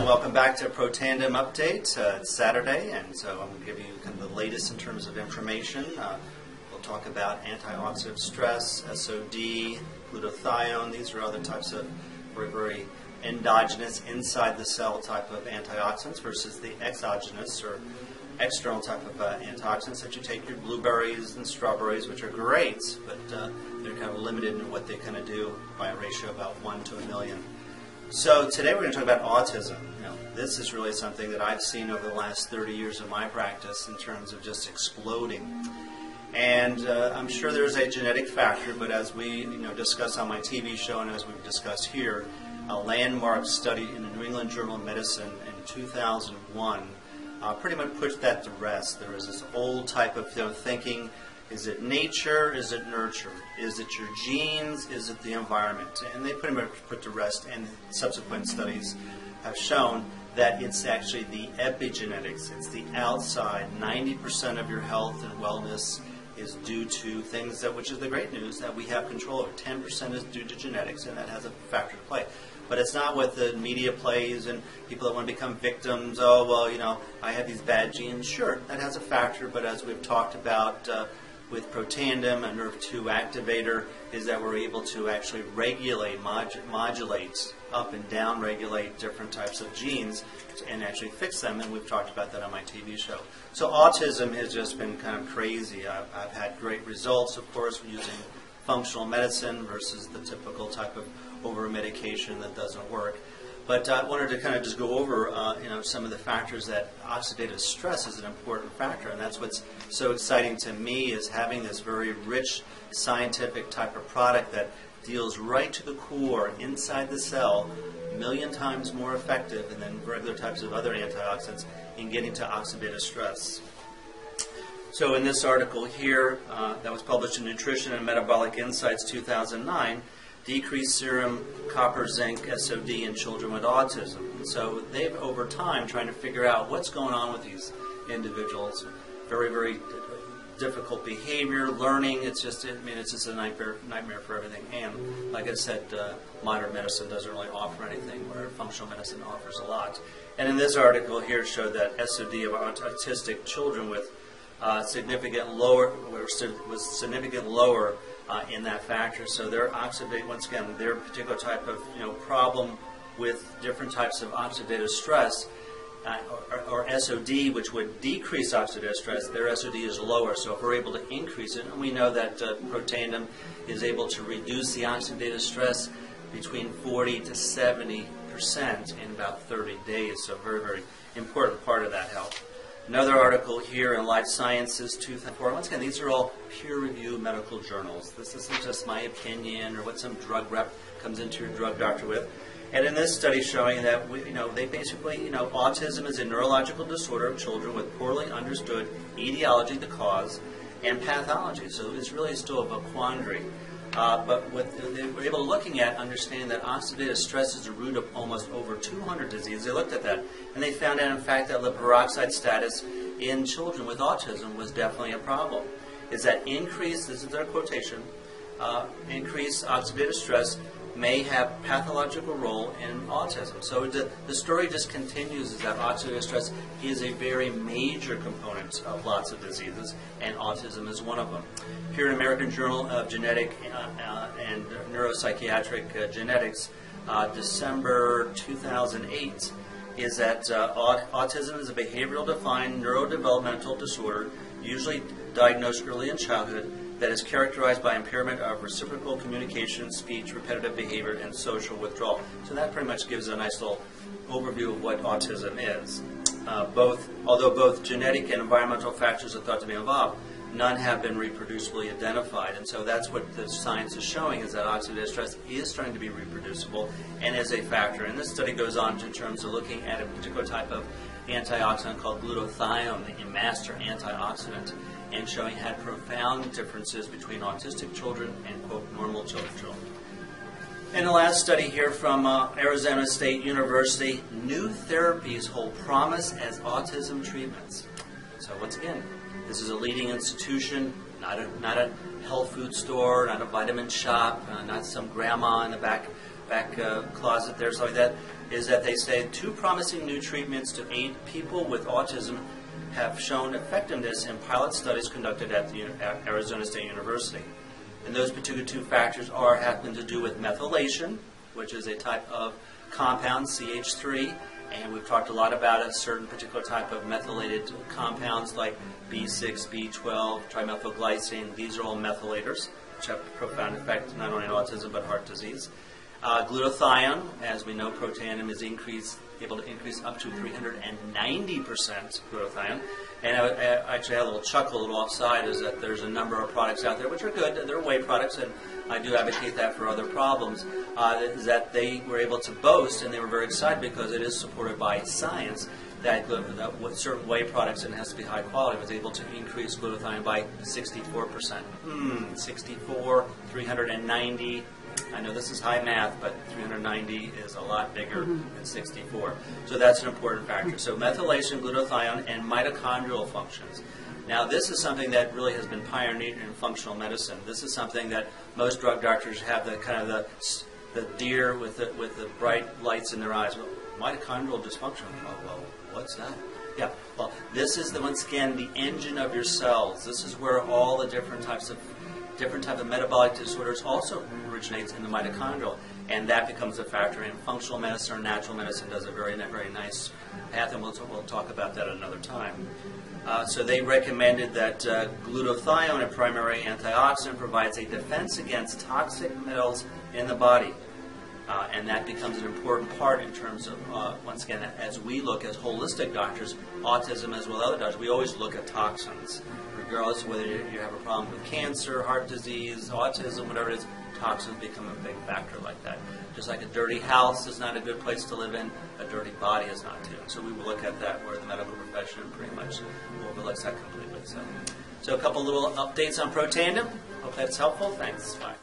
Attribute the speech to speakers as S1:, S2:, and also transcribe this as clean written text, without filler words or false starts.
S1: Welcome back to Protandim Update. It's Saturday, and so I'm going to give you kind of the latest in terms of information. We'll talk about anti-oxidative stress, SOD, glutathione. These are other types of very endogenous, inside the cell type of antioxidants versus the exogenous or external type of antioxidants that you take your blueberries and strawberries, which are great, but they're kind of limited in what they kind of do by a ratio of about 1 to a million. So today we're going to talk about autism. This is really something that I've seen over the last 30 years of my practice in terms of just exploding. And I'm sure there's a genetic factor, but as we discuss on my TV show and as we've discussed here, a landmark study in the New England Journal of Medicine in 2001 pretty much put that to rest. There was this old type of thinking. Is it nature? Is it nurture? Is it your genes? Is it the environment? And they pretty much put to rest, and subsequent studies have shown that it's actually the epigenetics. It's the outside. 90% of your health and wellness is due to things that, which is the great news, that we have control over. 10% is due to genetics, and that has a factor to play. But it's not what the media plays and people that want to become victims. Oh, well, I have these bad genes. Sure, that has a factor, but as we've talked about with Protandim and Nrf2 Activator, is that we're able to actually regulate, modulate, up and down regulate different types of genes and actually fix them, and we've talked about that on my TV show. So autism has just been kind of crazy. I've had great results, of course, using functional medicine versus the typical type of over-medication that doesn't work. But I wanted to kind of just go over some of the factors that oxidative stress is an important factor, and that's what's so exciting to me, is having this very rich scientific type of product that deals right to the core inside the cell, a million times more effective than regular types of other antioxidants in getting to oxidative stress. So in this article here that was published in Nutrition and Metabolic Insights 2009, decreased serum copper zinc SOD in children with autism. And so they've, over time, trying to figure out what's going on with these individuals. Very difficult behavior, learning. It's just a nightmare for everything. And like I said, modern medicine doesn't really offer anything, where functional medicine offers a lot. And in this article here showed that SOD of autistic children with significant lower in that factor. So their oxidate, once again, their particular type of problem with different types of oxidative stress or SOD, which would decrease oxidative stress, their SOD is lower. So if we're able to increase it, and we know that Protandim is able to reduce the oxidative stress between 40 to 70% in about 30 days. So very important part of that health. Another article here in Life Sciences 2004. Once again, these are all peer-reviewed medical journals. This isn't just my opinion or what some drug rep comes into your drug doctor with. And in this study showing that they basically, autism is a neurological disorder of children with poorly understood etiology, the cause, and pathology. So it's really still a quandary. But what they were able to looking at, understanding that oxidative stress is the root of almost over 200 diseases. They looked at that, and they found out, in fact, that the peroxide status in children with autism was definitely a problem. Is that increased, this is their quotation, increased oxidative stress may have pathological role in autism. So the story just continues, is that oxidative stress is a very major component of lots of diseases, and autism is one of them. Here in American Journal of Genetic and Neuropsychiatric Genetics, December 2008, is that autism is a behavioral defined neurodevelopmental disorder, usually diagnosed early in childhood, that is characterized by impairment of reciprocal communication, speech, repetitive behavior, and social withdrawal. So that pretty much gives a nice little overview of what autism is. Although both genetic and environmental factors are thought to be involved, none have been reproducibly identified. And so that's what the science is showing, is that oxidative stress is starting to be reproducible and is a factor. And this study goes on in terms of looking at a particular type of antioxidant called glutathione, a master antioxidant, and showing had profound differences between autistic children and, quote, normal children. And the last study here from Arizona State University, new therapies hold promise as autism treatments. So once again, this is a leading institution, not a health food store, not a vitamin shop, not some grandma in the back closet there, something like that, is that they say 2 promising new treatments to aid people with autism have shown effectiveness in pilot studies conducted at Arizona State University. And those particular 2 factors happen to do with methylation, which is a type of compound, CH3, and we've talked a lot about a certain particular type of methylated compounds like B6, B12, trimethylglycine. These are all methylators, which have a profound effect not only on autism but heart disease. Glutathione, as we know, Protandim is able to increase up to 390% glutathione. And I actually had a little chuckle, a little offside, is that there's a number of products out there which are good. They're whey products, and I do advocate that for other problems, is that they were able to boast, and they were very excited because it is supported by science, that with certain whey products, and it has to be high quality, was able to increase glutathione by 64%. 64, 390. I know this is high math, but 390 is a lot bigger than 64. So that's an important factor. So methylation, glutathione, and mitochondrial functions. Now this is something that really has been pioneered in functional medicine. This is something that most drug doctors have the kind of the deer with the bright lights in their eyes. Well, mitochondrial dysfunction. Oh, well, what's that? Yeah, well, this is once again the engine of your cells. This is where all the different type of metabolic disorders also originates in the mitochondrial, and that becomes a factor. In functional medicine or natural medicine does a very nice path, and we'll talk about that another time. So they recommended that glutathione, a primary antioxidant, provides a defense against toxic metals in the body. And that becomes an important part in terms of, once again, as we look as holistic doctors, autism as well as other doctors, we always look at toxins. Regardless of whether you have a problem with cancer, heart disease, autism, whatever it is, toxins become a big factor like that. Just like a dirty house is not a good place to live in, a dirty body is not too. So we will look at that where the medical profession pretty much overlooks that completely. So a couple little updates on Protandim. Hope that's helpful. Thanks. Bye.